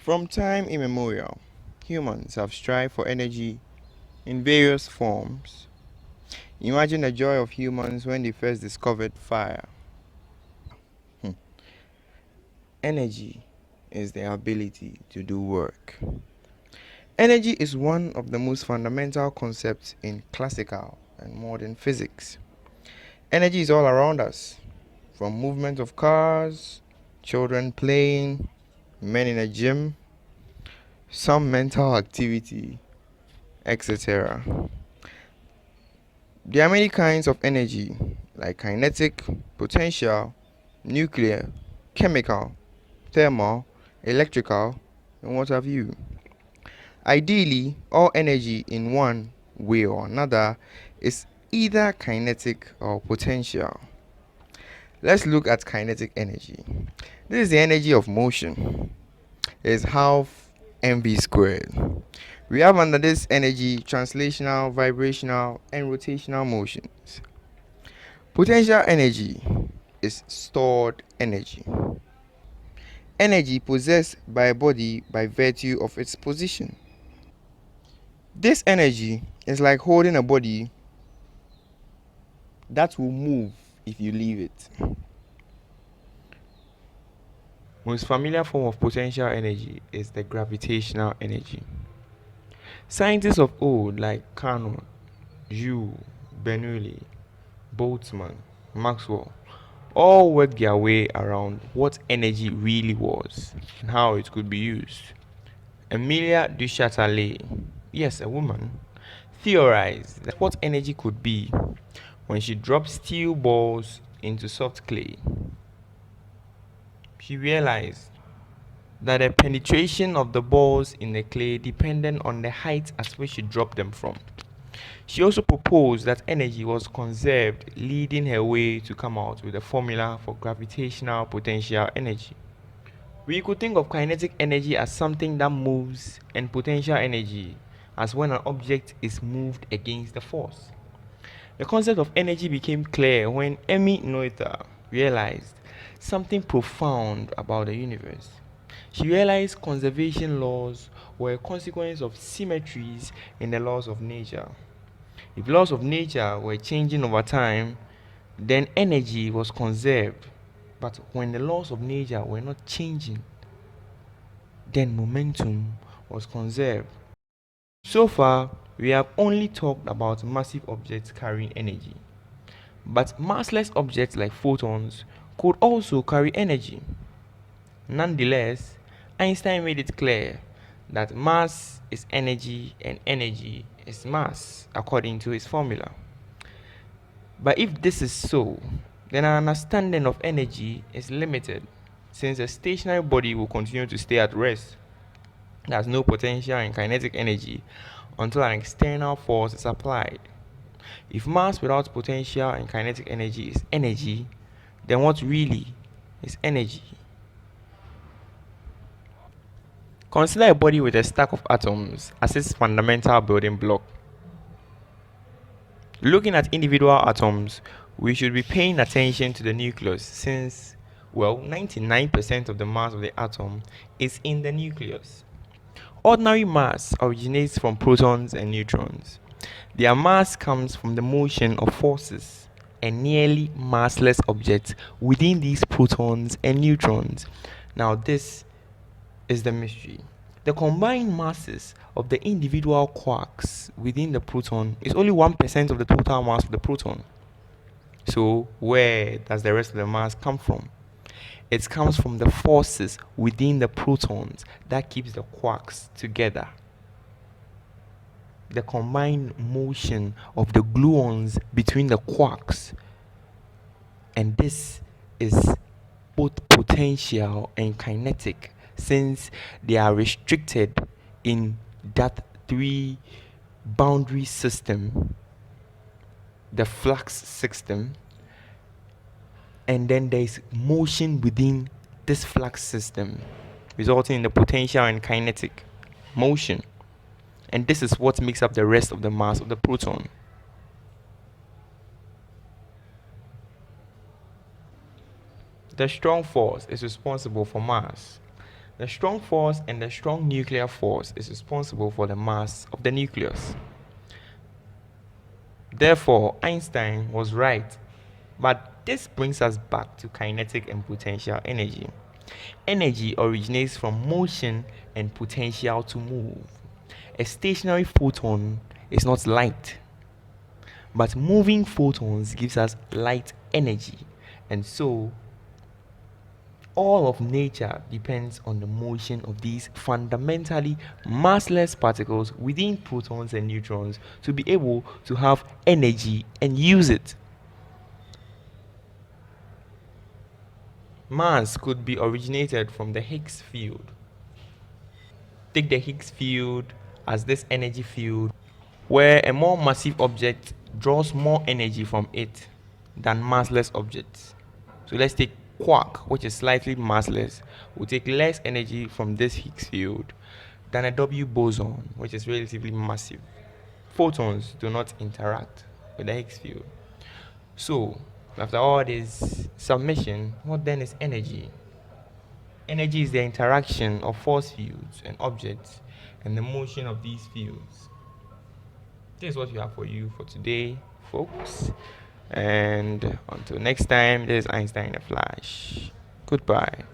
From time immemorial, humans have strived for energy in various forms. Imagine the joy of humans when they first discovered fire. Hmm. Energy is the ability to do work. Energy is one of the most fundamental concepts in classical and modern physics. Energy is all around us, from movement of cars, children playing, men in a gym, some mental activity, etc. There are many kinds of energy, like kinetic, potential, nuclear, chemical, thermal, electrical, and what have you. Ideally, all energy in one way or another is either kinetic or potential. Let's look at kinetic energy. This is the energy of motion. It is half mv squared. We have under this energy translational, vibrational, and rotational motions. Potential energy is stored energy. Energy possessed by a body by virtue of its position. This energy is like holding a body that will move if you leave it. Most familiar form of potential energy is the gravitational energy. Scientists of old like Carnot, Joule, Bernoulli, Boltzmann, Maxwell all worked their way around what energy really was and how it could be used. Emilia du Châtelet, yes, a woman, theorized that what energy could be when she dropped steel balls into soft clay. She realized that the penetration of the balls in the clay depended on the height at which she dropped them from. She also proposed that energy was conserved, leading her way to come out with a formula for gravitational potential energy. We could think of kinetic energy as something that moves and potential energy as when an object is moved against the force. The concept of energy became clear when Emmy Noether realized something profound about the universe. She realized conservation laws were a consequence of symmetries in the laws of nature. If laws of nature were changing over time, then energy was conserved. But when the laws of nature were not changing, then momentum was conserved. So far, we have only talked about massive objects carrying energy. But massless objects like photons could also carry energy. Nonetheless, Einstein made it clear that mass is energy and energy is mass according to his formula. But if this is so, then our understanding of energy is limited, since a stationary body will continue to stay at rest. There's no potential in kinetic energy until an external force is applied. If mass without potential and kinetic energy is energy, then what really is energy? Consider a body with a stack of atoms as its fundamental building block. Looking at individual atoms, we should be paying attention to the nucleus since, 99% of the mass of the atom is in the nucleus. Ordinary mass originates from protons and neutrons. Their mass comes from the motion of forces and nearly massless objects within these protons and neutrons. Now, this is the mystery. The combined masses of the individual quarks within the proton is only 1% of the total mass of the proton. So, where does the rest of the mass come from? It comes from the forces within the protons that keeps the quarks together. The combined motion of the gluons between the quarks. And this is both potential and kinetic, since they are restricted in that three boundary system, the flux system, and then there is motion within this flux system, resulting in the potential and kinetic motion. And this is what makes up the rest of the mass of the proton. The strong force is responsible for mass, The strong force and the strong nuclear force is responsible for the mass of the nucleus. Therefore, Einstein was right. But this brings us back to kinetic and potential energy. Energy originates from motion and potential to move. A stationary photon is not light, but moving photons gives us light energy. And so all of nature depends on the motion of these fundamentally massless particles within protons and neutrons to be able to have energy and use it. Mass could be originated from the Higgs field. Take the Higgs field as this energy field where a more massive object draws more energy from it than massless objects. So let's take quark, which is slightly massless, will take less energy from this Higgs field than a W boson, which is relatively massive. Photons do not interact with the Higgs field. So, after all this submission, what then is energy? Energy is the interaction of force fields and objects and the motion of these fields. This is what we have for you for today, folks. And until next time, this is Einstein in a Flash. Goodbye.